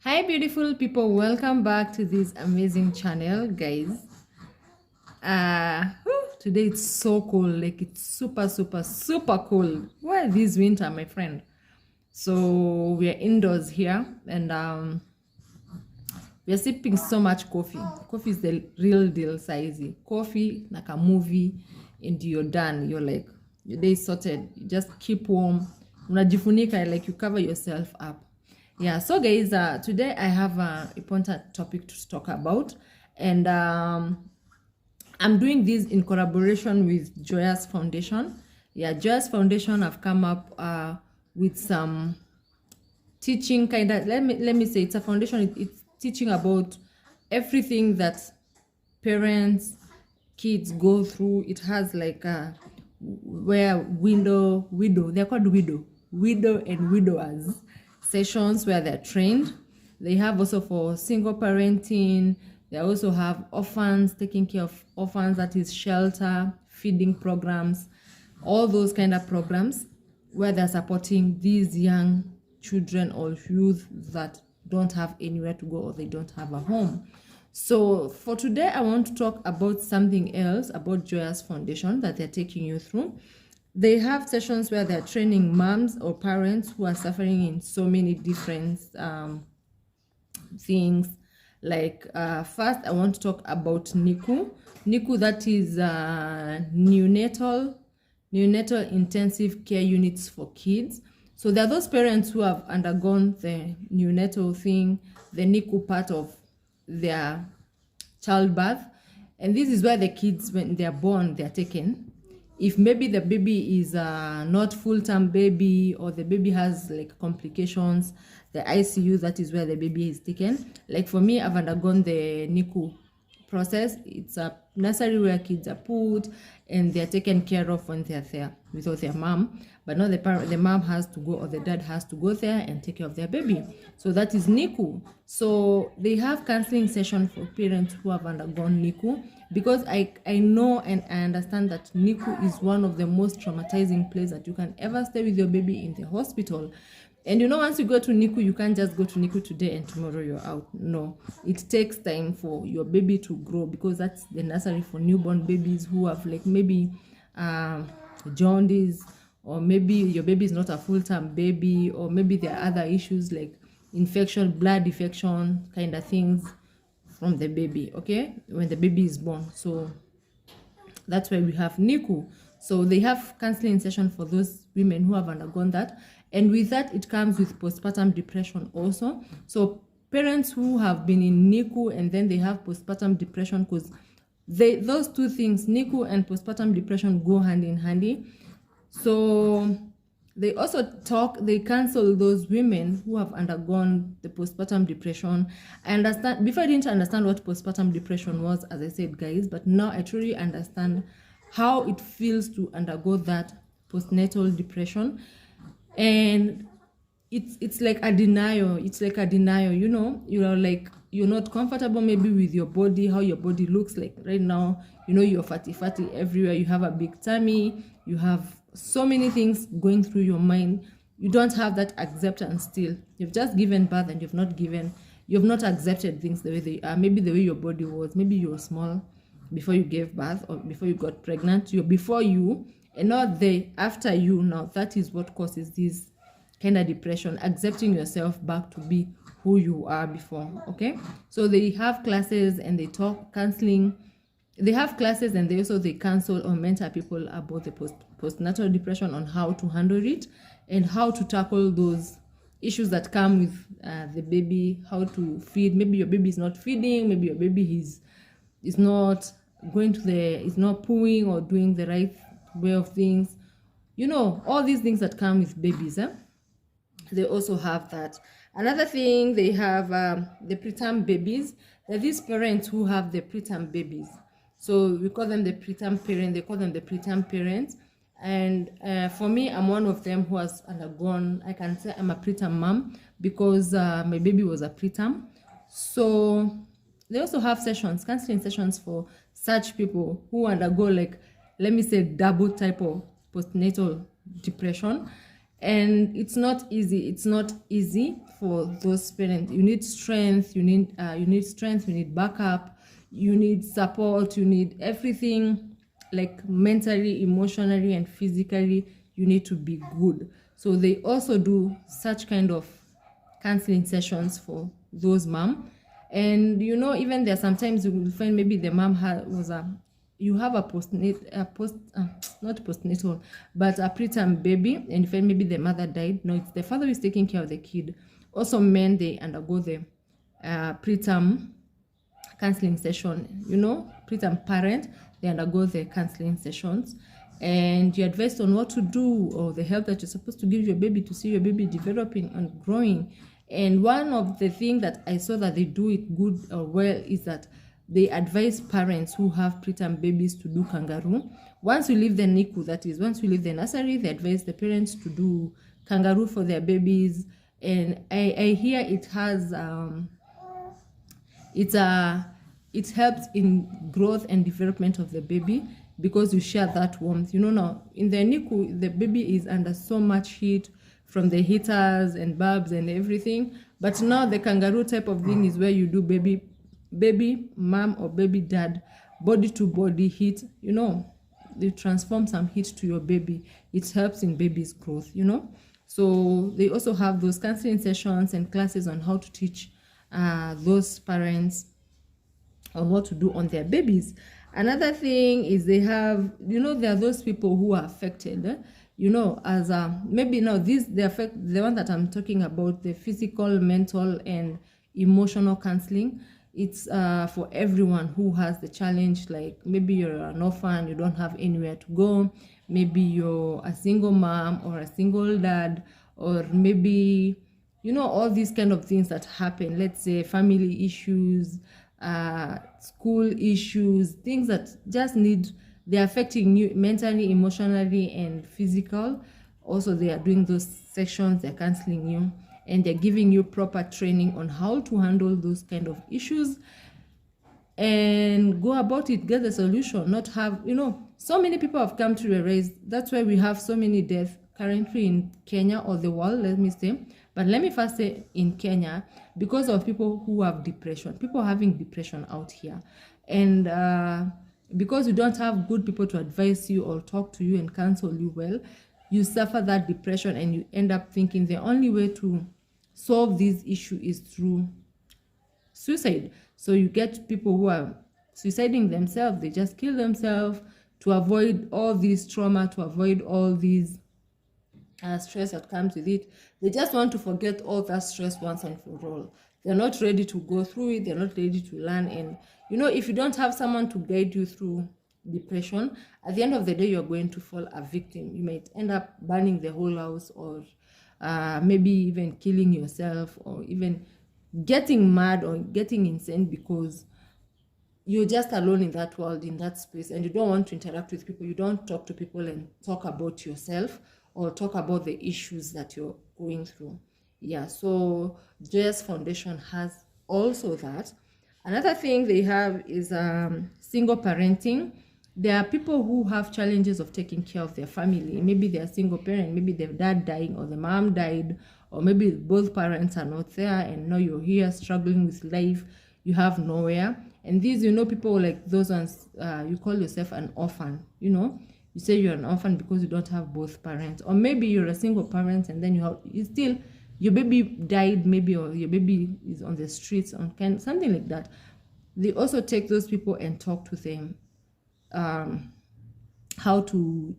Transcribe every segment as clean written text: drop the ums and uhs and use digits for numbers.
Hi beautiful people, welcome back to this amazing channel, guys. Today it's so cold, like it's super cold. Well, this winter, my friend. So we are indoors here, and we are sipping so much coffee. Coffee is the real deal, size. Coffee like a movie, and you're done. You're like, your day is sorted. You just keep warm. Unajifunika, like you cover yourself up. Yeah, so guys, today I have an important topic to talk about, and I'm doing this in collaboration with Joyous Foundation. Yeah, Joyous Foundation have come up with some teaching kind of, let me say, it's a foundation. It's teaching about everything that parents, kids go through. It has like where widow, they're called widow and widowers sessions where they're trained. They have also for single parenting. They also have orphans, taking care of orphans, that is shelter, feeding programs, all those kind of programs where they're supporting these young children or youth that don't have anywhere to go or they don't have a home. So for today, I want to talk about something else about Joyous Foundation that they're taking you through. They have sessions where they're training moms or parents who are suffering in so many different things. Like first, I want to talk about NICU. NICU, that is neonatal intensive care units for kids. So there are those parents who have undergone the neonatal thing, the NICU part of their childbirth, and this is where the kids, when they're born, they're taken. If maybe the baby is not full-term baby, or the baby has like complications, the ICU, that is where the baby is taken. Like for me, I've undergone the NICU process. It's a nursery where kids are put and they're taken care of when they're there without their mom, but not the parent. The mom has to go or the dad has to go there and take care of their baby. So that is NICU. So they have counseling session for parents who have undergone NICU, because I know and I understand that NICU is one of the most traumatizing places that you can ever stay with your baby in the hospital. And you know, once you go to NICU, you can't just go to NICU today and tomorrow you're out. No, it takes time for your baby to grow, because that's the nursery for newborn babies who have like maybe jaundice, or maybe your baby is not a full-term baby, or maybe there are other issues like infection, blood infection kind of things from the baby, okay, when the baby is born. So that's why we have NICU. So they have counseling session for those women who have undergone that. And with that, it comes with postpartum depression also. So parents who have been in NICU and then they have postpartum depression, because those two things, NICU and postpartum depression, go hand in hand. So they also they counsel those women who have undergone the postpartum depression. I understand, before I didn't understand what postpartum depression was, as I said, guys, but now I truly understand how it feels to undergo that postnatal depression. And it's like a denial. It's like a denial, you know. You're like, you're not comfortable maybe with your body, how your body looks like right now. You know, you're fatty everywhere. You have a big tummy. You have so many things going through your mind. You don't have that acceptance still. You've just given birth and you've not accepted things the way they are. Maybe the way your body was. Maybe you were small before you gave birth, or before you got pregnant. You're before you, and not the after you. Now that is what causes this kind of depression, accepting yourself back to be who you are before. Okay, so they have classes and they talk counseling. They have classes and they counsel or mentor people about the postnatal depression, on how to handle it and how to tackle those issues that come with the baby, how to feed. Maybe your baby is not feeding, maybe your baby is not going to is not pooing or doing the right way of things. You know, all these things that come with babies. They also have that. Another thing, they have the preterm babies. There are these parents who have the preterm babies. So we call them the preterm parent. They call them the preterm parents. And for me, I'm one of them who has undergone, I can say I'm a preterm mom, because my baby was a preterm. So they also have sessions, counseling sessions for such people who undergo, like, let me say, double type of postnatal depression. And it's not easy for those parents. You need strength, you need strength, you need backup, you need support, you need everything, like mentally, emotionally, and physically. You need to be good. So they also do such kind of counseling sessions for those mom. And even there sometimes you will find maybe the mom you have a not postnatal, but a preterm baby, and if maybe the mother died. No, it's the father who is taking care of the kid. Also, men, they undergo the preterm counseling session. Preterm parent, they undergo the counseling sessions, and you're advised on what to do, or the help that you're supposed to give your baby to see your baby developing and growing. And one of the things that I saw that they do it good or well is that they advise parents who have preterm babies to do kangaroo. Once you leave the NICU, that is, once you leave the nursery, they advise the parents to do kangaroo for their babies. And I hear it has it helps in growth and development of the baby, because you share that warmth. Now in the NICU, the baby is under so much heat from the heaters and bulbs and everything. But now the kangaroo type of thing is where you do baby mom or baby dad body to body heat. They transform some heat to your baby. It helps in baby's growth. So they also have those counseling sessions and classes on how to teach those parents on what to do on their babies. Another thing is they have, there are those people who are affected, as maybe now the one that I'm talking about, the physical, mental, and emotional counseling. It's for everyone who has the challenge, like maybe you're an orphan, you don't have anywhere to go, maybe you're a single mom or a single dad, or maybe all these kind of things that happen, let's say family issues, school issues, things that just they're affecting you mentally, emotionally, and physical. Also, they are doing those sessions, they're counseling you, and they're giving you proper training on how to handle those kind of issues and go about it, get the solution, not have, so many people have come to realize that's why we have so many deaths currently in Kenya, or the world, let me say. But let me first say in Kenya, because of people who have depression, people having depression out here. And because you don't have good people to advise you or talk to you and counsel you well, you suffer that depression, and you end up thinking the only way to solve this issue is through suicide. So you get people who are suiciding themselves. They just kill themselves to avoid all this trauma, to avoid all these stress that comes with it. They just want to forget all that stress once and for all. They're not ready to go through it. They're not ready to learn. And if you don't have someone to guide you through depression, at the end of the day, you're going to fall a victim. You might end up burning the whole house, or maybe even killing yourself, or even getting mad or getting insane, because you're just alone in that world, in that space, and you don't want to interact with people. You don't talk to people and talk about yourself or talk about the issues that you're going through. Yeah, so Joyous Foundation has also that. Another thing they have is single parenting. There are people who have challenges of taking care of their family. Maybe they're single parent, maybe their dad dying, or the mom died, or maybe both parents are not there, and now you're here struggling with life, you have nowhere. And these, people like those ones, you call yourself an orphan, you say you're an orphan because you don't have both parents. Or maybe you're a single parent, and then your baby died, maybe, or your baby is on the streets, something like that. They also take those people and talk to them how to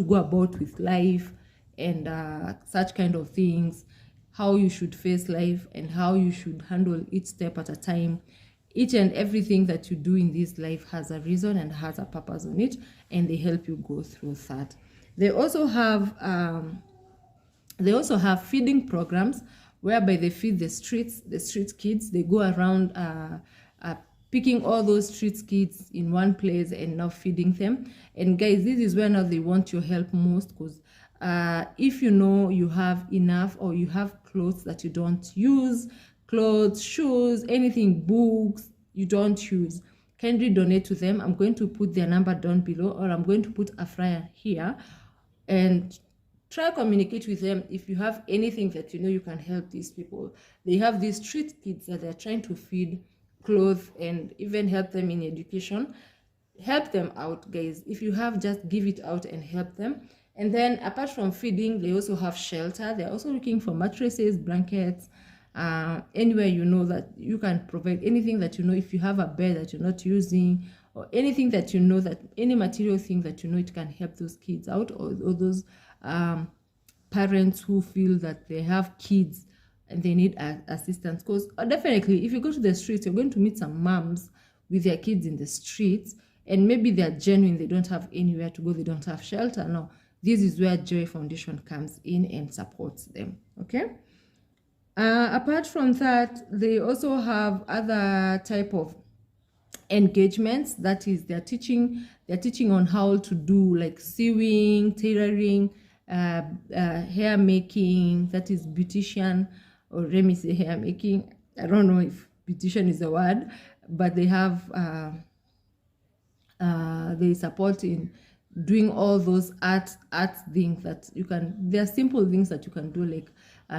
go about with life, and such kind of things, how you should face life, and how you should handle each step at a time. Each and everything that you do in this life has a reason and has a purpose on it, and they help you go through that. They also have feeding programs whereby they feed the street kids. They go around picking all those street kids in one place and now feeding them. And guys, this is where now they want your help most, because if you have enough, or you have clothes that you don't use, clothes, shoes, anything, books you don't use, kindly donate to them. I'm going to put their number down below, or I'm going to put a flyer here, and try communicate with them. If you have anything that you know you can help these people, they have these street kids that they're trying to feed, clothe, and even help them in education. Help them out, guys. If you have, just give it out and help them. And then apart from feeding, they also have shelter. They're also looking for mattresses, blankets, anywhere you know that you can provide anything that you know. If you have a bed that you're not using, or anything that you know, that any material thing that you know, it can help those kids out, or those parents who feel that they have kids and they need assistance. Because definitely, if you go to the streets, you're going to meet some moms with their kids in the streets, and maybe they're genuine, they don't have anywhere to go, they don't have shelter. No, this is where Joy Foundation comes in and supports them. Okay. Apart from that, they also have other type of engagements. That is, they're teaching on how to do like sewing, tailoring, hair making. That is beautician, or let me say hair making. I don't know if beautician is a word, but they have they support in doing all those art things that you can. There are simple things that you can do, like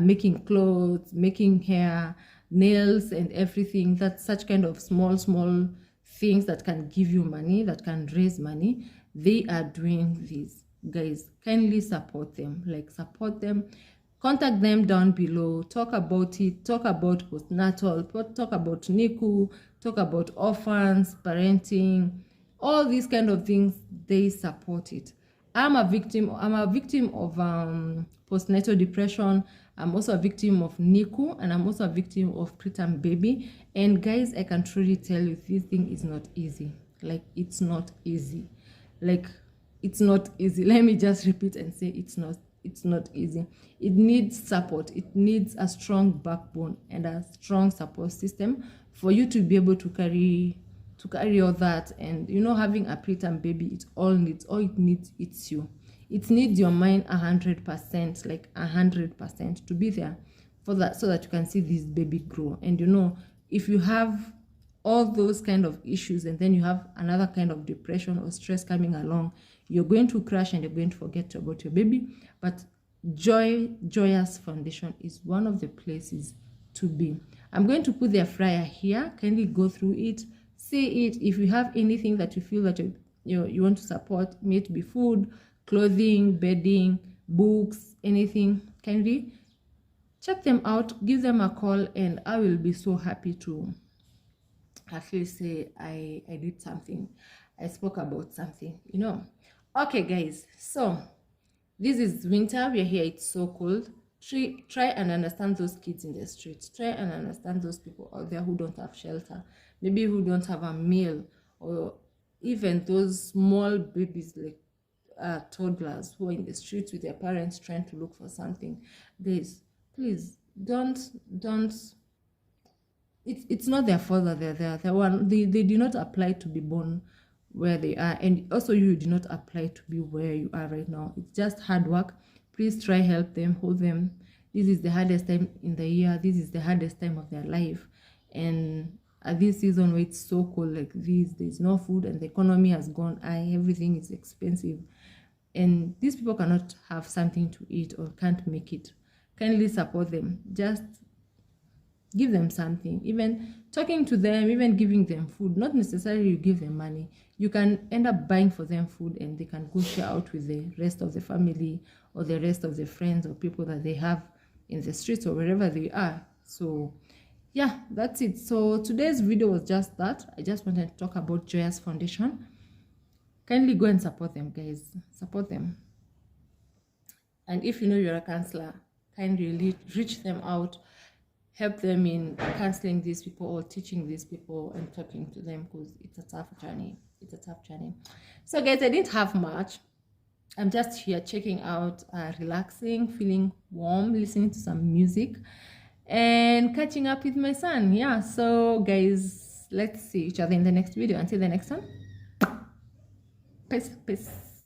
making clothes, making hair, nails, and everything. That's such kind of small things that can give you money, that can raise money. They are doing this, guys. Kindly support them. Like, support them. Contact them down below. Talk about it. Talk about postnatal. Talk about NICU. Talk about orphans, parenting, all these kind of things. They support it. I'm a victim of postnatal depression. I'm also a victim of NICU, and I'm also a victim of preterm baby. And guys, I can truly tell you, this thing is not easy. Like, it's not easy. Like, it's not easy. Let me just repeat and say it's not easy. It needs support. It needs a strong backbone and a strong support system for you to be able to carry all that. And you know, having a preterm baby, all it needs, it's you. It needs your mind 100%, like 100%, to be there for that, so that you can see this baby grow. And you know, if you have all those kind of issues, and then you have another kind of depression or stress coming along, you're going to crash and you're going to forget about your baby. But Joyous Foundation is one of the places to be. I'm going to put their flyer here. Kindly go through it, see it. If you have anything that you feel that you want to support, may it be food, clothing, bedding, books, anything, kindly check them out, give them a call, and I will be so happy to actually say I did something, I spoke about something, you know. Okay, guys, so this is winter, we're here, it's so cold. Try and understand those kids in the streets. Try and understand those people out there who don't have shelter, maybe who don't have a meal, or even those small babies, like toddlers who are in the streets with their parents trying to look for something. Guys, please don't it's not their fault that they're there. They do not apply to be born where they are, and also you do not apply to be where you are right now. It's just hard work. Please try, help them, hold them. This is the hardest time in the year. This is the hardest time of their life, and at this season where it's so cold like this, there's no food and the economy has gone high, everything is expensive, and these people cannot have something to eat or can't make it. Kindly support them. Just give them something, even talking to them, even giving them food. Not necessarily you give them money. You can end up buying for them food, and they can go share out with the rest of the family or the rest of the friends or people that they have in the streets or wherever they are. So yeah, that's it. So today's video was just that. I just wanted to talk about Joyous Foundation. Kindly go and support them, guys. Support them. And if you know you're a counselor, kindly reach them out. Help them in counseling these people or teaching these people and talking to them, because it's a tough journey. It's a tough journey. So guys, I didn't have much. I'm just here checking out, relaxing, feeling warm, listening to some music, and catching up with my son. Yeah, so guys, let's see each other in the next video. Until the next one, peace.